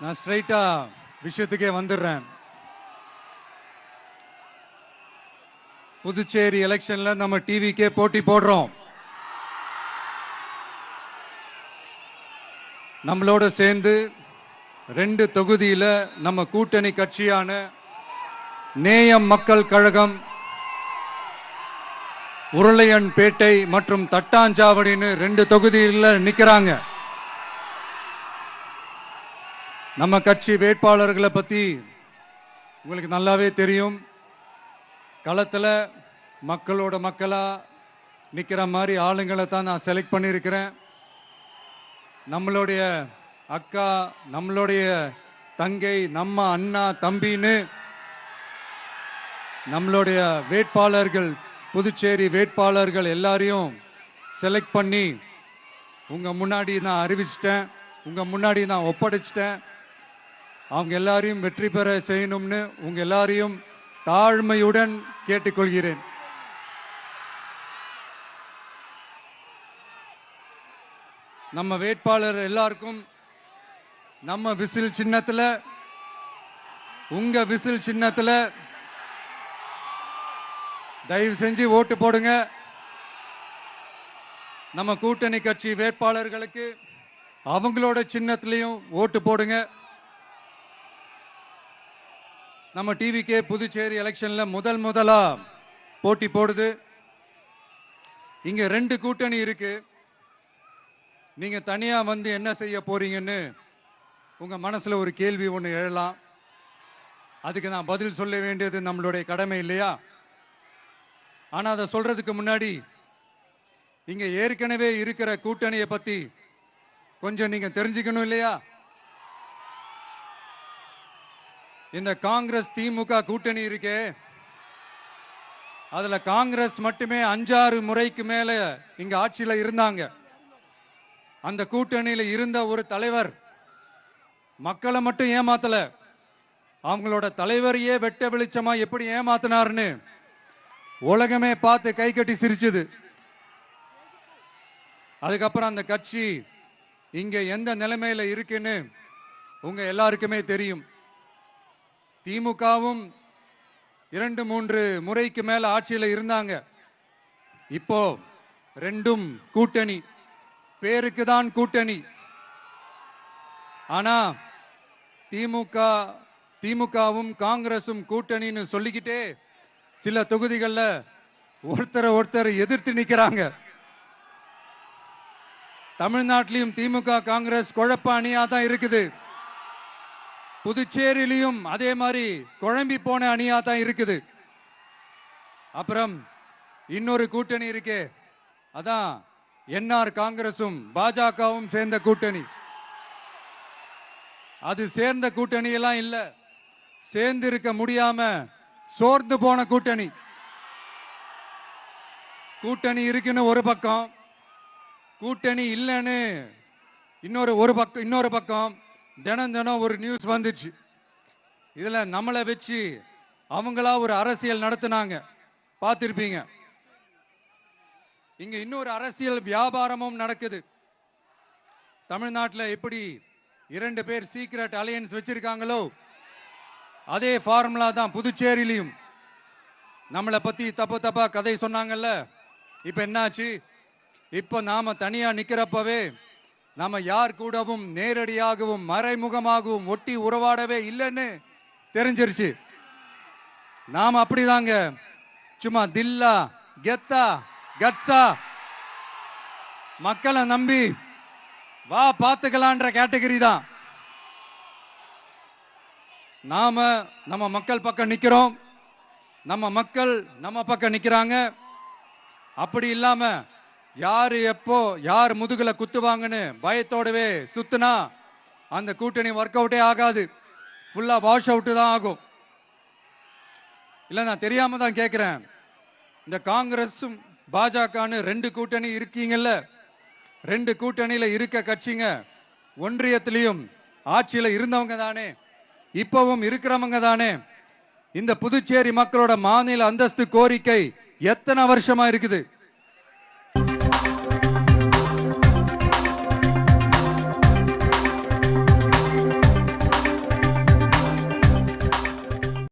நான் ஸ்ட்ரைட்டா விஷயத்துக்கே வந்துடுறேன். புதுச்சேரி எலெக்ஷன்ல நம்ம டிவிக்கே போட்டி போடுறோம். நம்மளோட சேர்ந்து 2 தொகுதியில நம்ம கூட்டணி கட்சியான நேயம் மக்கள் கழகம் உருளையன்பேட்டை மற்றும் தட்டாஞ்சாவடின்னு 2 தொகுதியில் நிக்கிறாங்க. நம்ம கட்சி வேட்பாளர்களை பத்தி உங்களுக்கு நல்லாவே தெரியும். களத்தில் மக்களோட மக்களா நிற்கிற மாதிரி ஆளுங்களை தான் நான் செலக்ட் பண்ணியிருக்கிறேன். நம்மளுடைய அக்கா, நம்மளுடைய தங்கை, நம்ம அண்ணா தம்பின்னு நம்மளுடைய வேட்பாளர்கள், புதுச்சேரி வேட்பாளர்கள் எல்லாரையும் செலக்ட் பண்ணி உங்கள் முன்னாடி நான் அறிவிச்சிட்டேன், உங்கள் முன்னாடி நான் ஒப்படைச்சிட்டேன். அவங்க எல்லாரையும் வெற்றி பெற செய்யணும்னு உங்க எல்லாரையும் தாழ்மையுடன் கேட்டுக்கொள்கிறேன். நம்ம வேட்பாளர் எல்லாருக்கும் நம்ம விசில் சின்னத்துல, உங்க விசில் சின்னத்துல தயவு செஞ்சு ஓட்டு போடுங்க. நம்ம கூட்டணி கட்சி வேட்பாளர்களுக்கு அவங்களோட சின்னத்திலையும் ஓட்டு போடுங்க. நம்ம டிவிக்கே புதுச்சேரி எலெக்ஷன்ல முதலா போட்டி போடுது. இங்க 2 கூட்டணி இருக்கு. நீங்க தனியா வந்து என்ன செய்ய போறீங்கன்னு உங்க மனசுல ஒரு கேள்வி ஒன்று எழலாம். அதுக்கு நான் பதில் சொல்ல வேண்டியது நம்மளுடைய கடமை இல்லையா? ஆனா அதை சொல்றதுக்கு முன்னாடி இங்க ஏற்கனவே இருக்கிற கூட்டணியை பத்தி கொஞ்சம் நீங்க தெரிஞ்சுக்கணும் இல்லையா? இந்த காங்கிரஸ் திமுக கூட்டணி இருக்கே, அதுல காங்கிரஸ் மட்டுமே 5-6 முறைக்கு மேல இங்க ஆட்சியில இருந்தாங்க. அந்த கூட்டணியில இருந்த ஒரு தலைவர் மக்களை மட்டும் ஏமாத்தல, அவங்களோட தலைவரையே வெட்ட வெளிச்சமா எப்படி ஏமாத்தினார்னு உலகமே பார்த்து கை கட்டி சிரிச்சது. அதுக்கப்புறம் அந்த கட்சி இங்க எந்த நிலைமையில இருக்குன்னு உங்க எல்லாருக்குமே தெரியும். திமுகவும் 2-3 முறைக்கு மேல ஆட்சியில் இருந்தாங்க. இப்போ 2ம் கூட்டணி, பேருக்கு தான் கூட்டணி. ஆனா திமுகவும் காங்கிரசும் கூட்டணின்னு சொல்லிக்கிட்டே சில தொகுதிகளில் ஒருத்தரை எதிர்த்து நிற்கிறாங்க. தமிழ்நாட்டிலையும் திமுக காங்கிரஸ் குழப்ப அணியா தான் இருக்குது. புதுச்சேரியிலையும் அதே மாதிரி குழம்பி போன அணியா தான் இருக்குது. அப்புறம் இன்னொரு கூட்டணி இருக்கே, அதான் என்ஆர் காங்கிரசும் பாஜகவும் சேர்ந்த கூட்டணி. அது சேர்ந்த கூட்டணி எல்லாம் இல்ல, சேர்ந்து இருக்க முடியாம சோர்ந்து போன கூட்டணி. கூட்டணி இருக்குன்னு ஒரு பக்கம், கூட்டணி இல்லைன்னு இன்னொரு பக்கம் தினம் ஒரு நியூஸ் வந்துச்சு. இதுல நம்மளை வச்சு அவங்களா ஒரு அரசியல் நடத்தினாங்க, பார்த்திருப்பீங்க. இங்க இன்னொரு அரசியல் வியாபாரமும் நடக்குது. தமிழ்நாட்டில் எப்படி 2 பேர் சீக்ரெட் அலையன்ஸ் வச்சிருக்காங்களோ அதே ஃபார்முலா தான் புதுச்சேரியிலையும். நம்மளை பத்தி தப்பா கதை சொன்னாங்கல்ல, இப்ப என்னாச்சு? இப்ப நாம தனியா நிக்கிறப்பவே நாம யார் கூடவும் நேரடியாகவும் மறைமுகமாகவும் ஒட்டி உறவாடவே இல்லைன்னு தெரிஞ்சிருச்சு. நாம அப்படிதாங்க, சும்மா தில்லா கெத்தா கட்ஸா மக்களை நம்பி வா பார்த்துக்கலான்ற கேட்டகரி தான். நாம நம்ம மக்கள் பக்கம் நிக்கிறோம், நம்ம மக்கள் நம்ம பக்கம் நிக்கிறாங்க. அப்படி இல்லாம யாரு எப்போ யார் முதுகுல குத்துவாங்கன்னு பயத்தோடவே சுத்துனா அந்த கூட்டணி ஒர்க் அவுட்டே ஆகாது, ஃபுல்லா வாஷ் அவுட் தான் ஆகும். இல்ல நான் தெரியாம தான் கேட்கிறேன், இந்த காங்கிரஸும் பாஜகன்னு 2 கூட்டணி இருக்கீங்கல்ல, 2 கூட்டணியில இருக்க கட்சிங்க ஒன்றியத்திலையும் ஆட்சியில இருந்தவங்க தானே, இப்பவும் இருக்கிறவங்க தானே. இந்த புதுச்சேரி மக்களோட மாநில அந்தஸ்து கோரிக்கை எத்தனை வருஷமா இருக்குது?